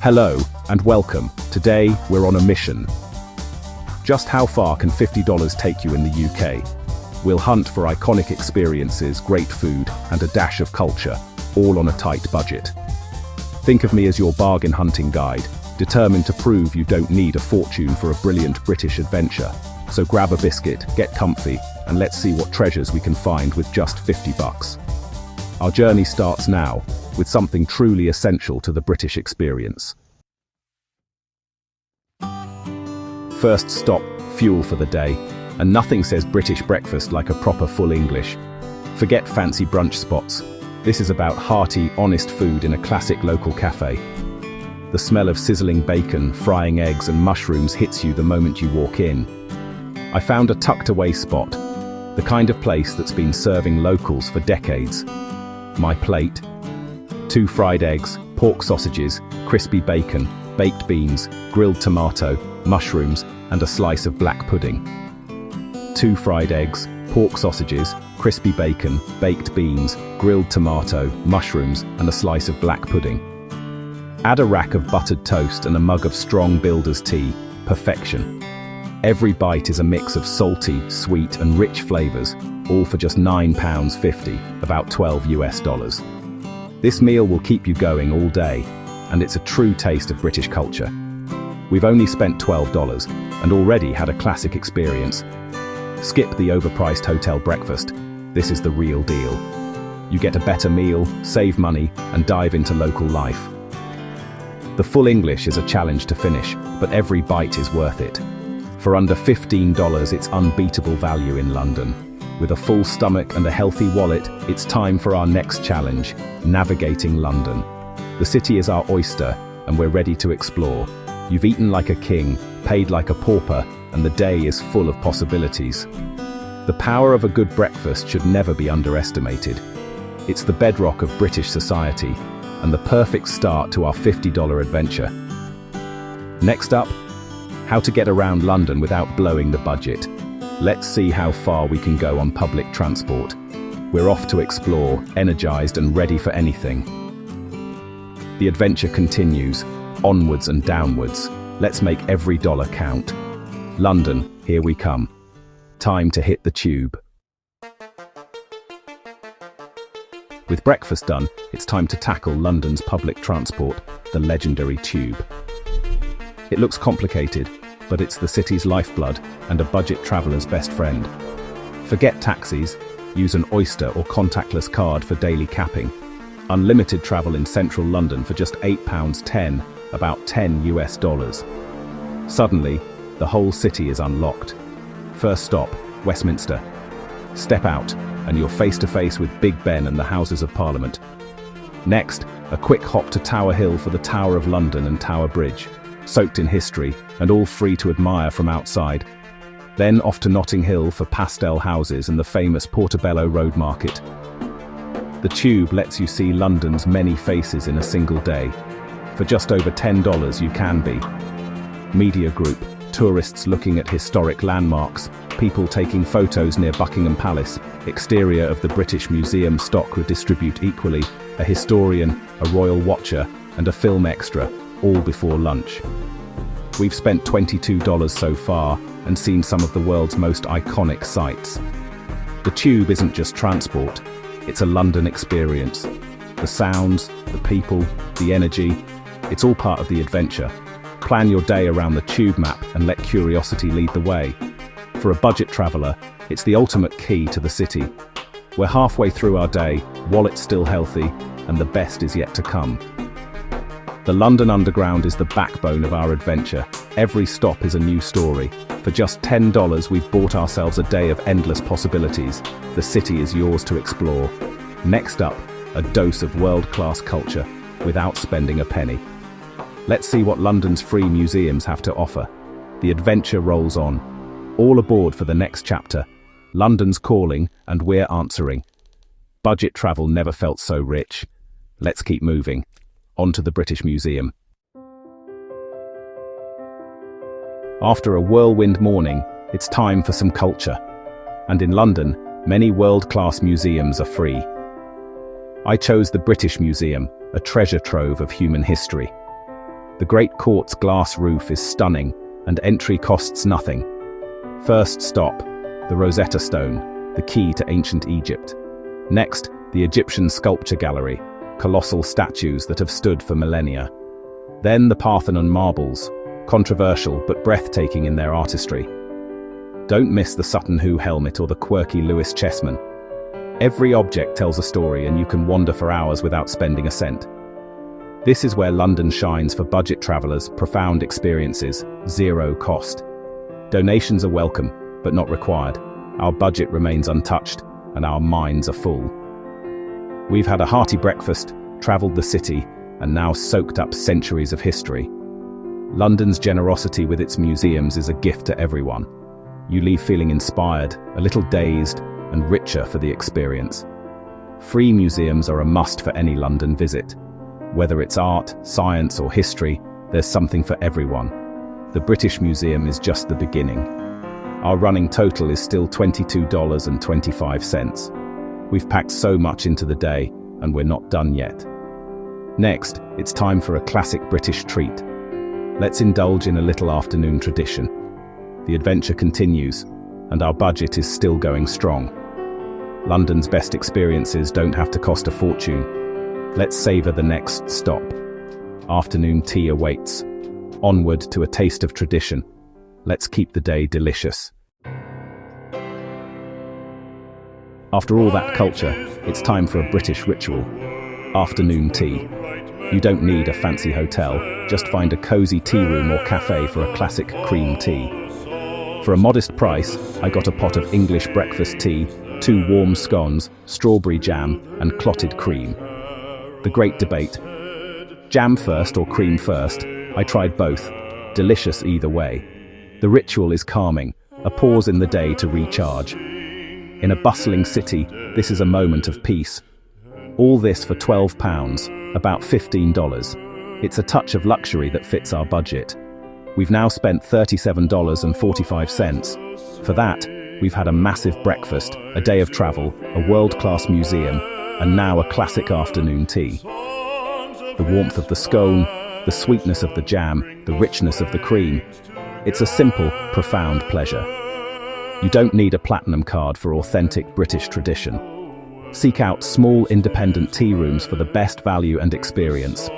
Hello, and welcome. Today, we're on a mission. Just how far can $50 take you in the UK? We'll hunt for iconic experiences, great food, and a dash of culture, all on a tight budget. Think of me as your bargain hunting guide, determined to prove you don't need a fortune for a brilliant British adventure. So grab a biscuit, get comfy, and let's see what treasures we can find with just $50. Our journey starts now, with something truly essential to the British experience. First stop, fuel for the day, and nothing says British breakfast like a proper full English. Forget fancy brunch spots. This is about hearty, honest food in a classic local cafe. The smell of sizzling bacon, frying eggs and mushrooms hits you the moment you walk in. I found a tucked-away spot, the kind of place that's been serving locals for decades. My plate: 2 fried eggs, pork sausages, crispy bacon, baked beans, grilled tomato, mushrooms, and a slice of black pudding. 2 fried eggs, pork sausages, crispy bacon, baked beans, grilled tomato, mushrooms, and a slice of black pudding. Add a rack of buttered toast and a mug of strong builder's tea. Perfection. Every bite is a mix of salty, sweet, and rich flavors, all for just £9.50, about $12 US. This meal will keep you going all day, and it's a true taste of British culture. We've only spent $12 and already had a classic experience. Skip the overpriced hotel breakfast. This is the real deal. You get a better meal, save money, and dive into local life. The full English is a challenge to finish, but every bite is worth it. For under $15, it's unbeatable value in London. With a full stomach and a healthy wallet, it's time for our next challenge, navigating London. The city is our oyster, and we're ready to explore. You've eaten like a king, paid like a pauper, and the day is full of possibilities. The power of a good breakfast should never be underestimated. It's the bedrock of British society, and the perfect start to our $50 adventure. Next up, how to get around London without blowing the budget. Let's see how far we can go on public transport. We're off to explore, energized and ready for anything. The adventure continues, onwards and downwards. Let's make every dollar count. London, here we come. Time to hit the tube. With breakfast done, it's time to tackle London's public transport, the legendary tube. It looks complicated, but it's the city's lifeblood and a budget traveler's best friend. Forget taxis, use an Oyster or contactless card for daily capping. Unlimited travel in central London for just £8.10, about $10 US. Suddenly, the whole city is unlocked. First stop, Westminster. Step out, and you're face to face with Big Ben and the Houses of Parliament. Next, a quick hop to Tower Hill for the Tower of London and Tower Bridge, soaked in history and all free to admire from outside. Then off to Notting Hill for pastel houses and the famous Portobello Road Market. The tube lets you see London's many faces in a single day. For just over $10 you can be. Media group, tourists looking at historic landmarks, people taking photos near Buckingham Palace, exterior of the British Museum stock would distribute equally, a historian, a royal watcher, and a film extra, all before lunch. We've spent $22 so far and seen some of the world's most iconic sights. The tube isn't just transport, it's a London experience. The sounds, the people, the energy, it's all part of the adventure. Plan your day around the tube map and let curiosity lead the way. For a budget traveller, it's the ultimate key to the city. We're halfway through our day, wallet's still healthy, and the best is yet to come. The London Underground is the backbone of our adventure. Every stop is a new story. For just $10, we've bought ourselves a day of endless possibilities. The city is yours to explore. Next up, a dose of world-class culture, without spending a penny. Let's see what London's free museums have to offer. The adventure rolls on. All aboard for the next chapter. London's calling, and we're answering. Budget travel never felt so rich. Let's keep moving. On to the British Museum. After a whirlwind morning, it's time for some culture. And in London, many world-class museums are free. I chose the British Museum, a treasure trove of human history. The Great Court's glass roof is stunning, and entry costs nothing. First stop, the Rosetta Stone, the key to ancient Egypt. Next, the Egyptian Sculpture Gallery, colossal statues that have stood for millennia. Then the Parthenon marbles, controversial but breathtaking in their artistry. Don't miss the Sutton Hoo helmet or the quirky Lewis chessman. Every object tells a story, and you can wander for hours without spending a cent. This is where London shines for budget travelers: profound experiences, zero cost. Donations are welcome, but not required. Our budget remains untouched, and our minds are full. We've had a hearty breakfast, travelled the city, and now soaked up centuries of history. London's generosity with its museums is a gift to everyone. You leave feeling inspired, a little dazed, and richer for the experience. Free museums are a must for any London visit. Whether it's art, science, or history, there's something for everyone. The British Museum is just the beginning. Our running total is still $22.25. We've packed so much into the day, and we're not done yet. Next, it's time for a classic British treat. Let's indulge in a little afternoon tradition. The adventure continues, and our budget is still going strong. London's best experiences don't have to cost a fortune. Let's savor the next stop. Afternoon tea awaits. Onward to a taste of tradition. Let's keep the day delicious. After all that culture, it's time for a British ritual. Afternoon tea. You don't need a fancy hotel, just find a cozy tea room or cafe for a classic cream tea. For a modest price, I got a pot of English breakfast tea, 2 warm scones, strawberry jam, and clotted cream. The great debate. Jam first or cream first? I tried both. Delicious either way. The ritual is calming, a pause in the day to recharge. In a bustling city, this is a moment of peace. All this for £12, about $15. It's a touch of luxury that fits our budget. We've now spent $37.45. For that, we've had a massive breakfast, a day of travel, a world-class museum, and now a classic afternoon tea. The warmth of the scone, the sweetness of the jam, the richness of the cream. It's a simple, profound pleasure. You don't need a platinum card for authentic British tradition. Seek out small independent tea rooms for the best value and experience.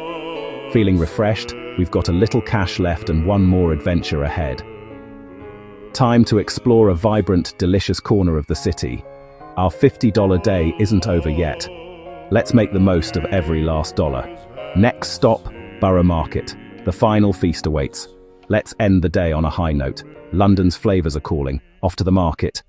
Feeling refreshed? We've got a little cash left and one more adventure ahead. Time to explore a vibrant, delicious corner of the city. Our $50 day isn't over yet. Let's make the most of every last dollar. Next stop, Borough Market. The final feast awaits. Let's end the day on a high note. London's flavours are calling. Off to the market.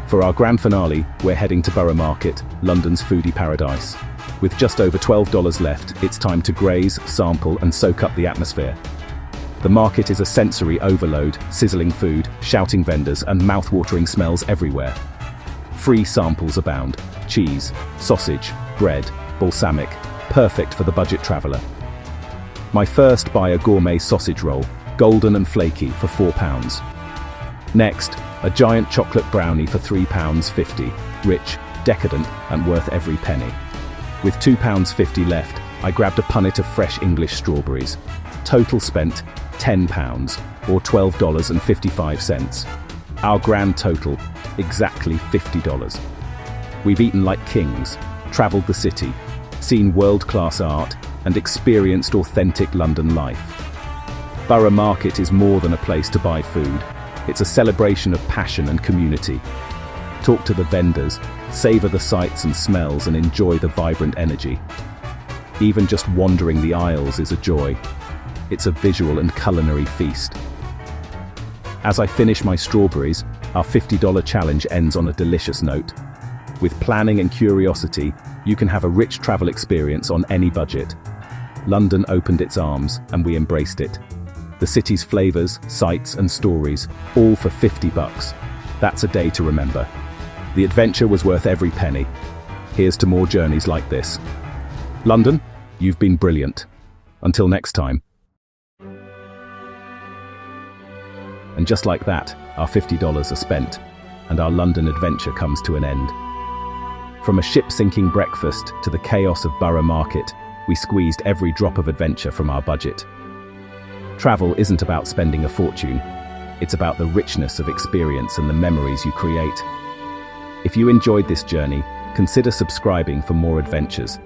For our grand finale, we're heading to Borough Market, London's foodie paradise. With just over $12 left, it's time to graze, sample, and soak up the atmosphere. The market is a sensory overload, sizzling food, shouting vendors, and mouth-watering smells everywhere. Free samples abound: cheese, sausage, bread, balsamic, perfect for the budget traveller. My first, buy a gourmet sausage roll, golden and flaky, for £4. Next, a giant chocolate brownie for £3.50, rich, decadent, and worth every penny. With £2.50 left, I grabbed a punnet of fresh English strawberries. Total spent £10, or $12.55. Our grand total, exactly $50. We've eaten like kings, travelled the city, seen world-class art, and experienced authentic London life. Borough Market is more than a place to buy food. It's a celebration of passion and community. Talk to the vendors, savour the sights and smells, and enjoy the vibrant energy. Even just wandering the aisles is a joy. It's a visual and culinary feast. As I finish my strawberries, our $50 challenge ends on a delicious note. With planning and curiosity, you can have a rich travel experience on any budget. London opened its arms, and we embraced it. The city's flavours, sights, and stories, all for $50. That's a day to remember. The adventure was worth every penny. Here's to more journeys like this. London, you've been brilliant. Until next time. And just like that, our $50 are spent, and our London adventure comes to an end. From a ship-sinking breakfast to the chaos of Borough Market, we squeezed every drop of adventure from our budget. Travel isn't about spending a fortune. It's about the richness of experience and the memories you create. If you enjoyed this journey, consider subscribing for more adventures.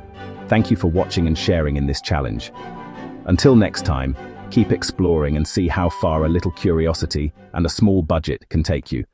Thank you for watching and sharing in this challenge. Until next time, keep exploring and see how far a little curiosity and a small budget can take you.